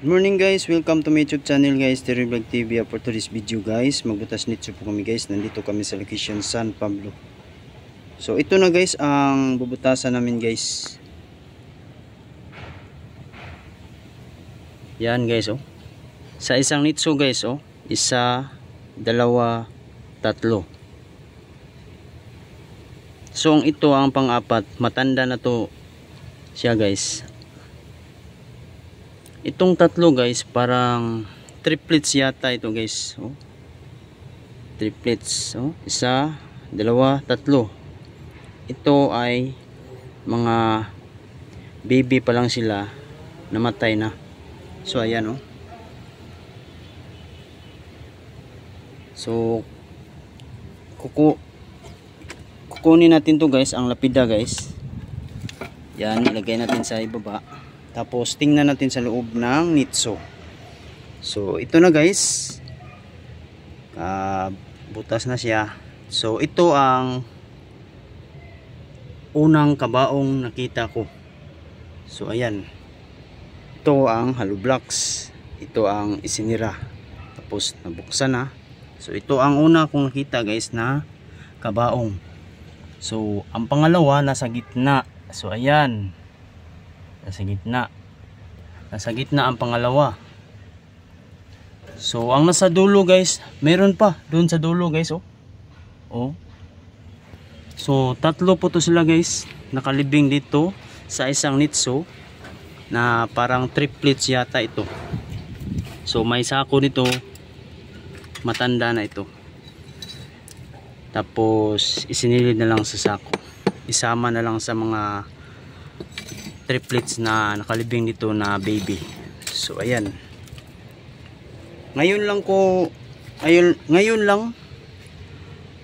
Good morning guys, welcome to my YouTube channel guys, Terry Vlog TV. For today's video guys, magbutas nito po kami guys. Nandito kami sa location San Pablo. So ito na guys ang bubutasan namin guys. Yan guys oh. Sa isang nitso guys oh, isa, dalawa, tatlo. So ang ito ang pang-apat, matanda na to siya guys. Itong tatlo guys, parang triplets yata ito guys. Oh. Triplets. Oh. Isa, dalawa, tatlo. Ito ay mga baby pa lang sila, namatay na. So ayan oh. So kukunin natin to guys, ang lapida guys. Yan, ilagay natin sa ibaba. Tapos tingnan natin sa loob ng nitso. So ito na guys, butas na siya. So ito ang unang kabaong nakita ko. So ayan, ito ang hollow blocks, ito ang isinira, tapos nabuksan na. So ito ang una kong nakita guys na kabaong. So ang pangalawa nasa gitna. So ayan, nasa gitna ang pangalawa. So ang nasa dulo guys, meron pa doon sa dulo guys oh. Oh. So tatlo po to sila guys, nakalibing dito sa isang nitso na parang triplets yata ito. So may sako nito, matanda na ito. Tapos isinilid na lang sa sako, isama na lang sa mga triplets na nakalibing dito na baby. So ayan, ngayon lang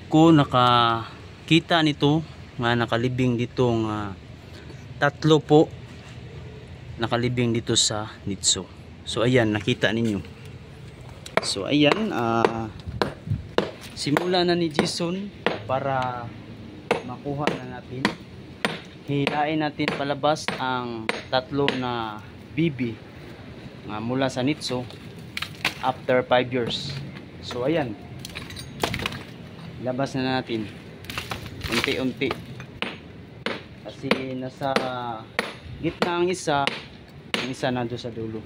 ko nakakita nito nga nakalibing dito nga tatlo po nakalibing dito sa nitso. So ayan, nakita ninyo. So ayan, simula na ni Jason para makuha na natin. Hilain natin palabas ang tatlo na bibi mula sa nitso after 5 years. So ayan, labas na natin unti-unti kasi nasa gitna ang isa nando sa dulo.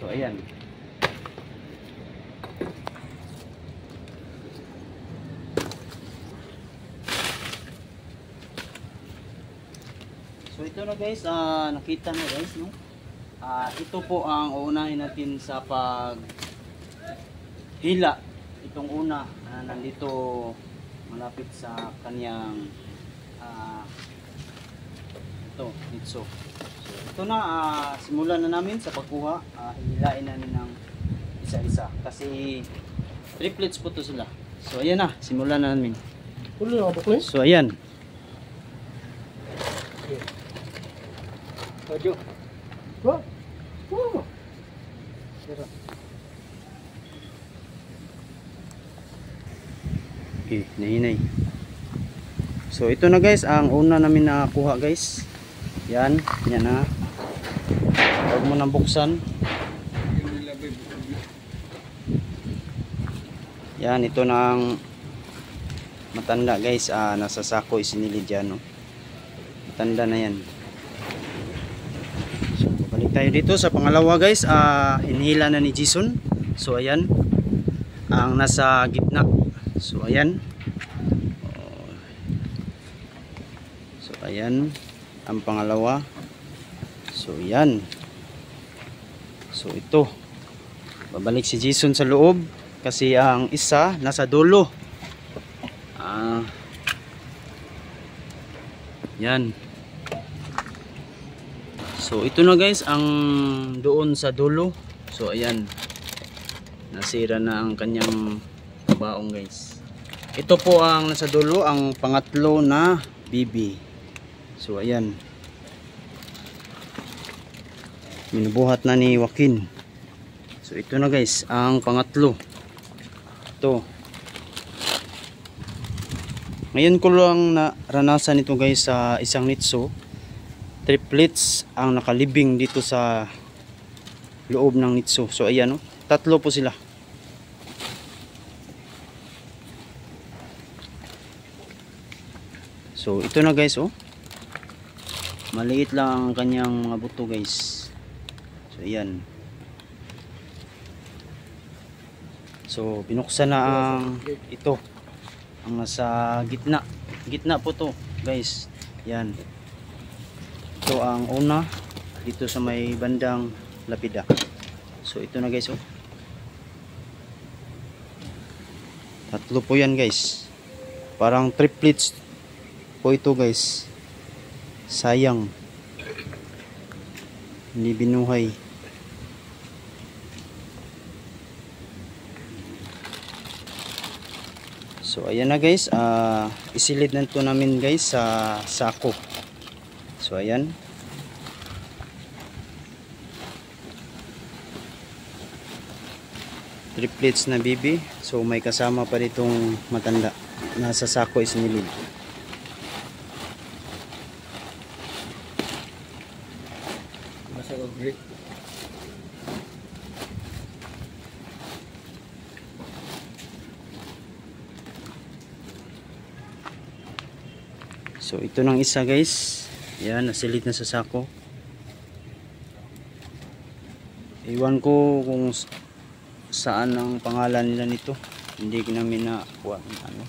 So ayan, so ito na guys, nakita na guys no? Ito po ang uunahin natin sa paghila. Itong una nandito malapit sa kanyang ito, nitso. So ito na, simulan na namin sa pagkuha. Hilain namin ng isa-isa kasi triplets po to sila. So ayan na, simulan na namin. So ayan. Okay, nahinay. So ito na guys, ang una namin nakakuha guys. Yan, yan na. Huwag mo nang buksan. Yan, ito na ang matanda guys. Nasa sako isinilid yan no? Matanda na yan. Balik tayo dito sa pangalawa guys. Hinihila na ni Jason. So ayan, ang nasa gitna. So ayan, so ayan ang pangalawa. So ayan, so ito babalik si Jason sa loob kasi ang isa nasa dulo. Yan. So ito na guys ang doon sa dulo. So ayan, nasira na ang kanyang kabaong guys. Ito po ang nasa dulo, ang pangatlo na bibi. So ayan, minubuhat na ni Joaquin. So ito na guys ang pangatlo. Ito, ngayon ko lang naranasan ito guys sa isang nitso triplets ang nakalibing dito sa loob ng nitso. So ayan, oh, tatlo po sila. So ito na guys, oh. Maliit lang ang kanyang mga buto guys. So ayan. So binuksan na ang ito. Ang nasa gitna. Gitna po to guys. Yan. Ito ang una dito sa may bandang lapida. So ito na guys, oh. Tatlo po yan guys. Parang triplets po ito guys. Sayang hindi binuhay. So ayan na guys, isilid na ito namin guys sa sako. So ayan, triplets na bibi. So may kasama pa ditong matanda. Nasa sako isinilid. So ito nang isa guys. Yan, nasilid na sa sako. Iwan ko kung saan ang pangalan nila nito. Hindi namin na ano.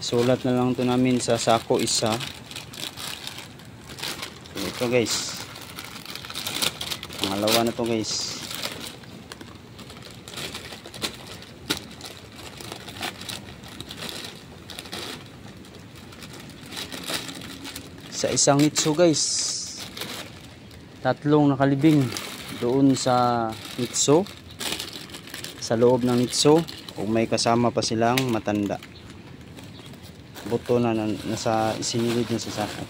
Sulat na lang to namin sa sako isa. So ito guys. Pangalawa na to guys. Sa isang nitso guys, tatlong nakalibing doon sa nitso, sa loob ng nitso, o may kasama pa silang matanda. Buto na nasa isinilid na sa sako.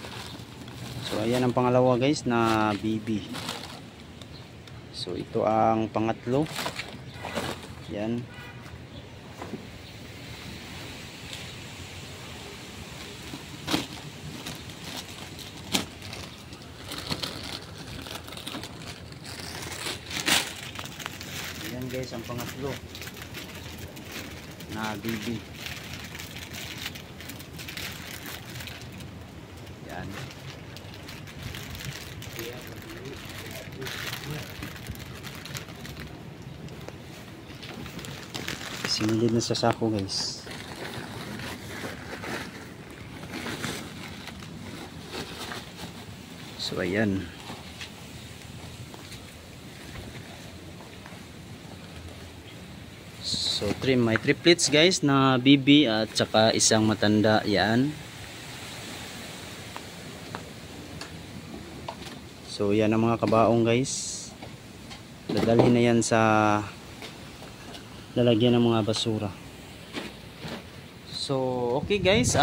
So ayan ang pangalawa guys na bibi. So ito ang pangatlo. Yan. Yan guys ang pangatlo na bibi. Yan. Sinilid na sa sako guys. So ayan. So may triplets guys na bibi at saka isang matanda. Yan. So yan ang mga kabaong guys. Dadalhin na yan sa lalagyan ng mga basura. So okay guys,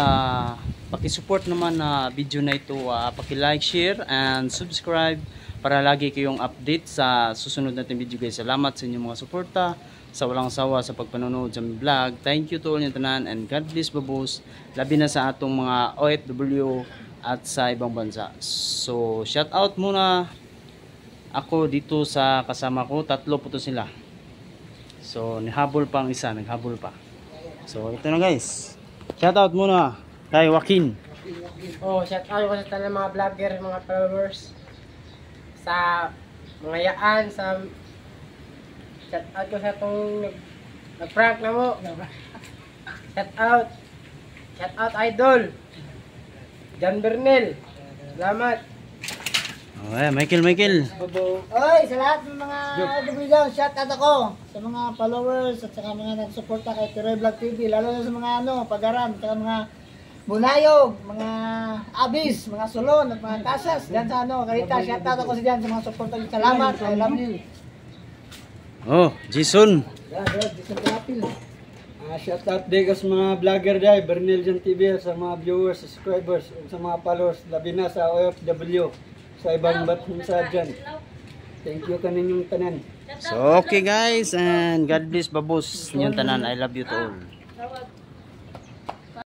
paki-support naman na video na ito, paki-like, share and subscribe para lagi kayong update sa susunod nating video guys. Salamat sa inyong mga suporta, sa walang sawa sa pagpanonood sa aming vlog. Thank you to all yung tanan and God bless babos, labi na sa atong mga OFW at sa ibang bansa. So shout out muna ako dito sa kasama ko, tatlo po to sila. So nihabol pa ang isa, naghabol pa. So ito na guys, shout out muna kay Joaquin. Oh, shout out ko sa tanang mga vlogger, mga followers, sa mga yaan, sa shout out ko sa itong nag-prank na mo. Shout out idol John Bernel. Salamat. Okay, Michael. Oy, sa lahat ng mga video, shout out ako sa mga followers at saka mga nagsuporta kay Tiroy Vlog TV, lalo na sa mga pag-aram, at saka mga bunayog, mga abis, mga sulon at mga kasas diyan sa Karita. Shout out ako sa diyan sa mga suporta. Salamat. I love you. Oh, Jason. Jason Kapil. Shout out din sa mga vlogger dyan, Bernel Jan TV, sa mga viewers, subscribers, sa mga followers, labi na sa OFW, sa ibang bansa dyan. Thank you kaninyong tanan. So okay guys, and God bless babos inyong tanan. I love you to all.